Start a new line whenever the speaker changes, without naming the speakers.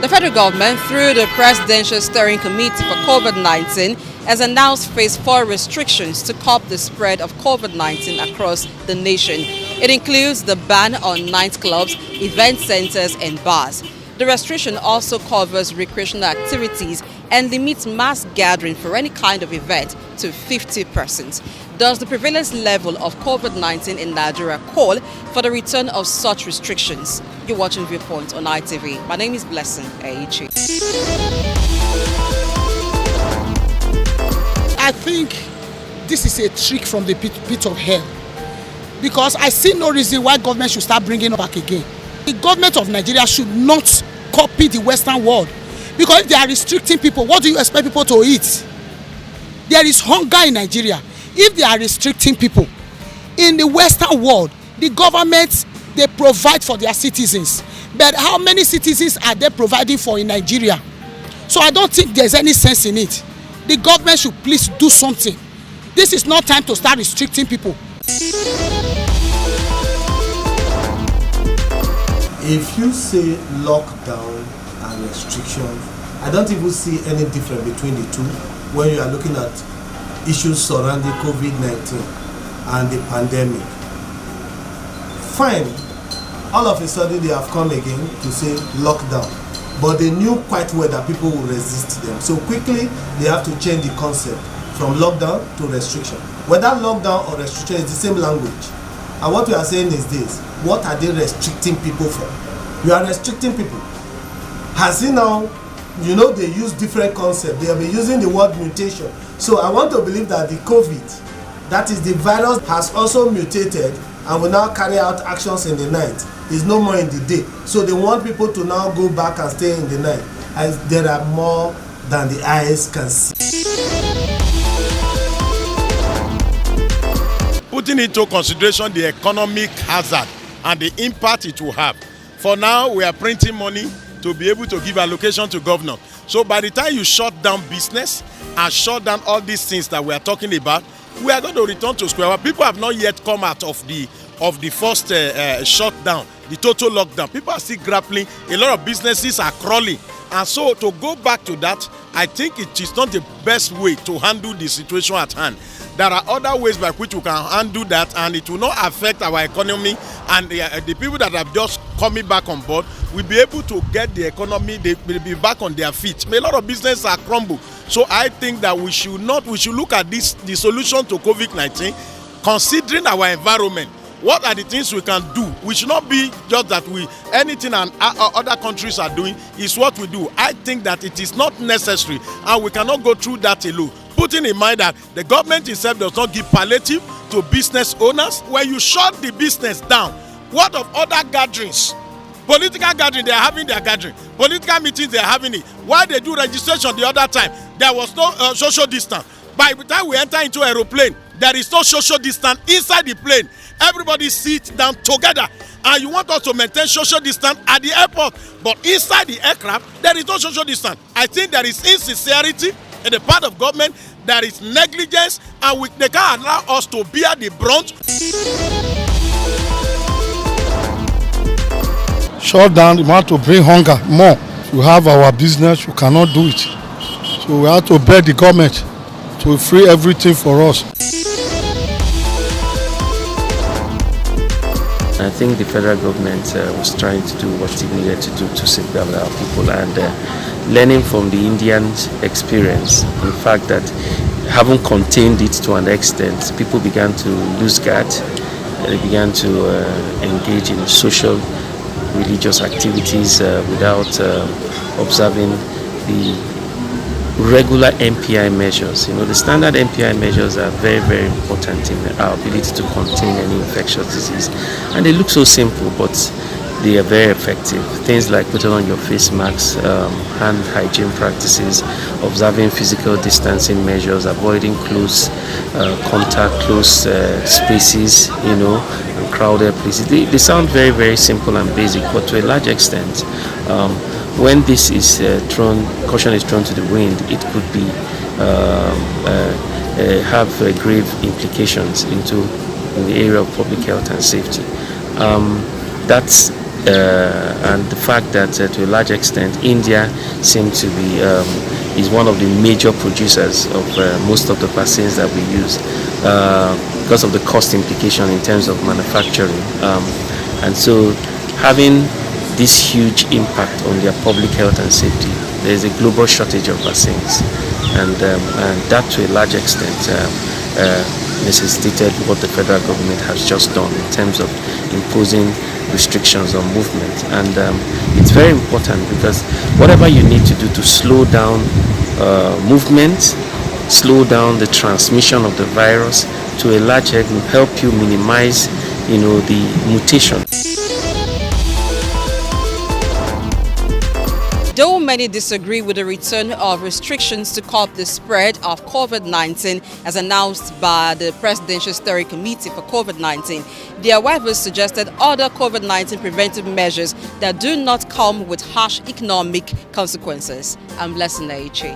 The federal government, through the Presidential Steering Committee for COVID-19, has announced phase 4 restrictions to curb the spread of COVID-19 across the nation. It includes the ban on nightclubs, event centers, and bars. The restriction also covers recreational activities and limits mass gathering for any kind of event to 50 persons. Does the prevalence level of COVID-19 in Nigeria call for the return of such restrictions? You're watching Viewpoint on ITV. My name is Blessing Aichi.
I think this is a trick from the pit of hell, because I see no reason why government should start bringing it back again. The government of Nigeria should not copy the Western world, because if they are restricting people, what do you expect people to eat? There is hunger in Nigeria. If they are restricting people in the Western world, the government, they provide for their citizens, but how many citizens are they providing for in Nigeria? So I don't think there's any sense in it. The government should please do something. This is not time to start restricting people.
If you say lockdown and restriction, I don't even see any difference between the two when you are looking at issues surrounding COVID-19 and the pandemic. Fine, all of a sudden they have come again to say lockdown, but they knew quite well that people will resist them. So quickly they have to change the concept from lockdown to restriction. Whether lockdown or restriction is the same language. And what we are saying is this: what are they restricting people for? You are restricting people. Has he now, they use different concepts. They have been using the word mutation. So I want to believe that the COVID, that is the virus, has also mutated and will now carry out actions in the night. It's no more in the day. So they want people to now go back and stay in the night, as there are more than the eyes can see.
Putting into consideration the economic hazard and the impact it will have. For now, we are printing money to be able to give allocation to governor. So by the time you shut down business and shut down all these things that we are talking about, we are going to return to square one. People have not yet come out of the first shutdown, the total lockdown. People are still grappling. A lot of businesses are crawling. And so to go back to that, I think it is not the best way to handle the situation at hand. There are other ways by which we can handle that, and it will not affect our economy, and the people that are just coming back on board will be able to get the economy, they will be back on their feet. A lot of businesses are crumbled. So I think that we should look at the solution to COVID-19, considering our environment. What are the things we can do? We should not be just that anything other countries are doing is what we do. I think that it is not necessary, and we cannot go through that alone. Putting in mind that the government itself does not give palliative to business owners. When you shut the business down, what of other gatherings? Political gathering, they are having their gathering. Political meetings, they are having it. Why they do registration the other time? There was no social distance. By the time we enter into aeroplane, there is no social distance inside the plane. Everybody sits down together. And you want us to maintain social distance at the airport. But inside the aircraft, there is no social distance. I think there is insincerity in the part of government, there is negligence, and they can't allow us to bear the brunt.
Shut down, we want to bring hunger more. We have our business, we cannot do it. So we have to beg the government to free everything for us.
I think the federal government was trying to do what it needed to do to safeguard our people, and learning from the Indian experience, in fact that having contained it to an extent, people began to lose guard. They began to engage in social, religious activities without observing the regular MPI measures. The standard MPI measures are very, very important in our ability to contain any infectious disease. And they look so simple, but they are very effective. Things like putting on your face masks, hand hygiene practices, observing physical distancing measures, avoiding close contact, close spaces, and crowded places. They sound very, very simple and basic, but to a large extent, when this is caution is thrown to the wind, it could be have grave implications in the area of public health and safety. That's and the fact that to a large extent India seems to be is one of the major producers of most of the vaccines that we use because of the cost implication in terms of manufacturing, and so having this huge impact on their public health and safety, there is a global shortage of vaccines, and that to a large extent necessitated what the federal government has just done in terms of imposing restrictions on movement. And it's very important because whatever you need to do to slow down movement, slow down the transmission of the virus, to a large extent will help you minimize, the mutation.
Though many disagree with the return of restrictions to curb the spread of COVID-19 as announced by the Presidential Steering Committee for COVID-19, their rivals suggested other COVID-19 preventive measures that do not come with harsh economic consequences. I'm Blessing Aiche.